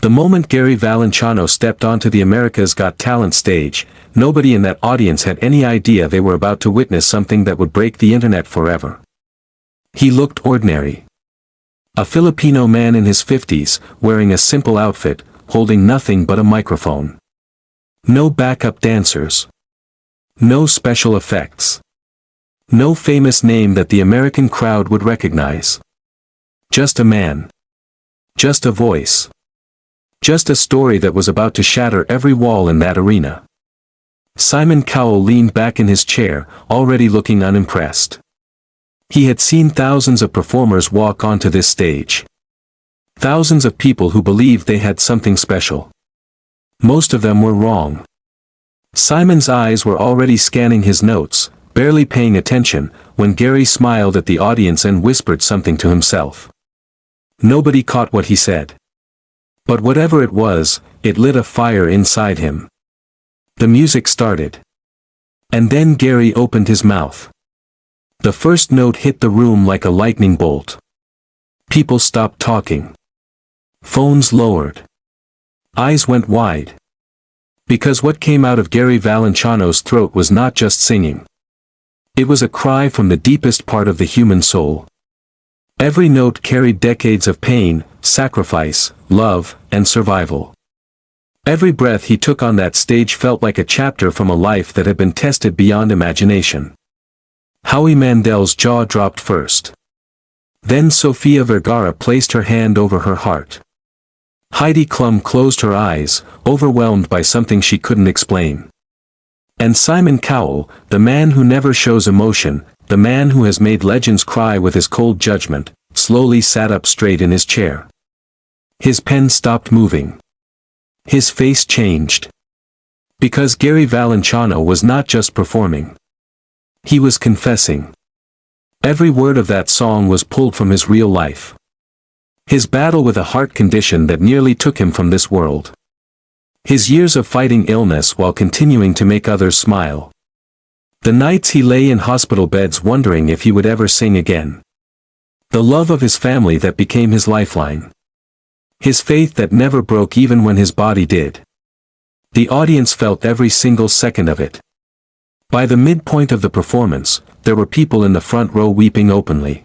The moment Gary Valenciano stepped onto the America's Got Talent stage, nobody in that audience had any idea they were about to witness something that would break the internet forever. He looked ordinary. A Filipino man in his 50s, wearing a simple outfit, holding nothing but a microphone. No backup dancers. No special effects. No famous name that the American crowd would recognize. Just a man. Just a voice. Just a story that was about to shatter every wall in that arena. Simon Cowell leaned back in his chair, already looking unimpressed. He had seen thousands of performers walk onto this stage. Thousands of people who believed they had something special. Most of them were wrong. Simon's eyes were already scanning his notes, barely paying attention, when Gary smiled at the audience and whispered something to himself. Nobody caught what he said. But whatever it was, it lit a fire inside him. The music started. And then Gary opened his mouth. The first note hit the room like a lightning bolt. People stopped talking. Phones lowered. Eyes went wide. Because what came out of Gary Valenciano's throat was not just singing. It was a cry from the deepest part of the human soul. Every note carried decades of pain, sacrifice, love, and survival. Every breath he took on that stage felt like a chapter from a life that had been tested beyond imagination. Howie Mandel's jaw dropped first. Then Sofia Vergara placed her hand over her heart. Heidi Klum closed her eyes, overwhelmed by something she couldn't explain. And Simon Cowell, the man who never shows emotion, the man who has made legends cry with his cold judgment, slowly sat up straight in his chair. His pen stopped moving. His face changed. Because Gary Valenciano was not just performing. He was confessing. Every word of that song was pulled from his real life. His battle with a heart condition that nearly took him from this world. His years of fighting illness while continuing to make others smile. The nights he lay in hospital beds wondering if he would ever sing again. The love of his family that became his lifeline. His faith that never broke even when his body did. The audience felt every single second of it. By the midpoint of the performance, there were people in the front row weeping openly.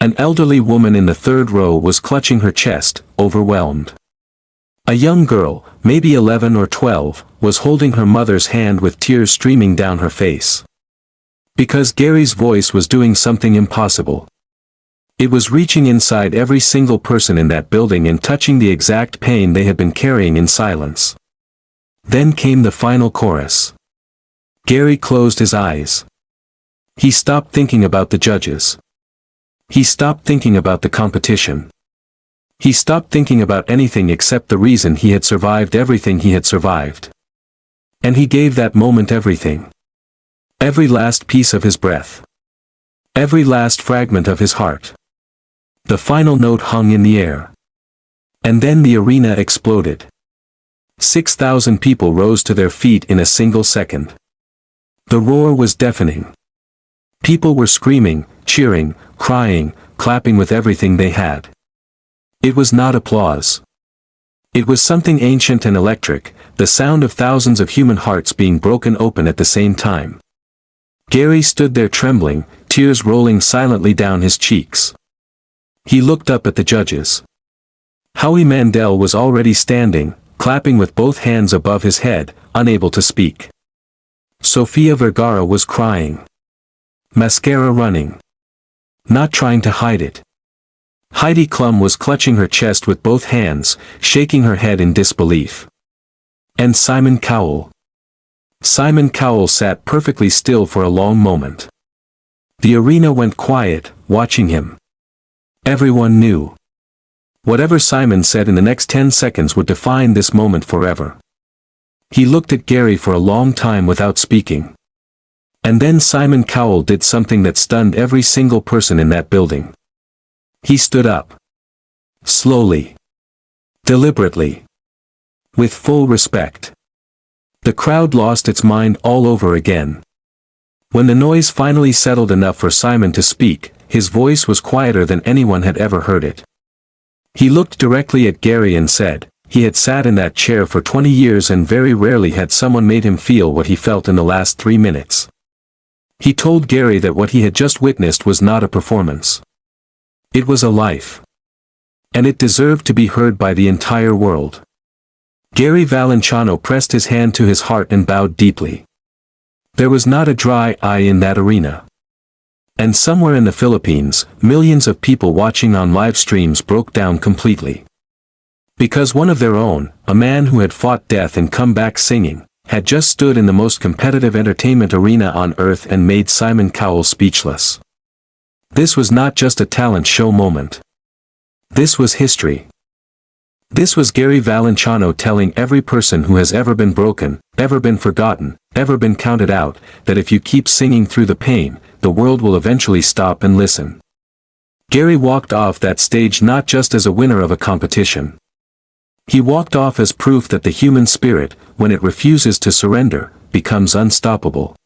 An elderly woman in the third row was clutching her chest, overwhelmed. A young girl, maybe 11 or 12, was holding her mother's hand with tears streaming down her face. Because Gary's voice was doing something impossible. It was reaching inside every single person in that building and touching the exact pain they had been carrying in silence. Then came the final chorus. Gary closed his eyes. He stopped thinking about the judges. He stopped thinking about the competition. He stopped thinking about anything except the reason he had survived everything he had survived. And he gave that moment everything. Every last piece of his breath. Every last fragment of his heart. The final note hung in the air. And then the arena exploded. 6,000 people rose to their feet in a single second. The roar was deafening. People were screaming, cheering, crying, clapping with everything they had. It was not applause. It was something ancient and electric, the sound of thousands of human hearts being broken open at the same time. Gary stood there trembling, tears rolling silently down his cheeks. He looked up at the judges. Howie Mandel was already standing, clapping with both hands above his head, unable to speak. Sofia Vergara was crying. Mascara running. Not trying to hide it. Heidi Klum was clutching her chest with both hands, shaking her head in disbelief. And Simon Cowell. Simon Cowell sat perfectly still for a long moment. The arena went quiet, watching him. Everyone knew. Whatever Simon said in the next 10 seconds would define this moment forever. He looked at Gary for a long time without speaking. And then Simon Cowell did something that stunned every single person in that building. He stood up. Slowly. Deliberately. With full respect. The crowd lost its mind all over again. When the noise finally settled enough for Simon to speak, his voice was quieter than anyone had ever heard it. He looked directly at Gary and said, he had sat in that chair for 20 years and very rarely had someone made him feel what he felt in the last 3 minutes. He told Gary that what he had just witnessed was not a performance. It was a life. And it deserved to be heard by the entire world. Gary Valenciano pressed his hand to his heart and bowed deeply. There was not a dry eye in that arena. And somewhere in the Philippines, millions of people watching on live streams broke down completely. Because one of their own, a man who had fought death and come back singing, had just stood in the most competitive entertainment arena on earth and made Simon Cowell speechless. This was not just a talent show moment. This was history. This was Gary Valenciano telling every person who has ever been broken, ever been forgotten, ever been counted out, that if you keep singing through the pain, the world will eventually stop and listen. Gary walked off that stage not just as a winner of a competition. He walked off as proof that the human spirit, when it refuses to surrender, becomes unstoppable.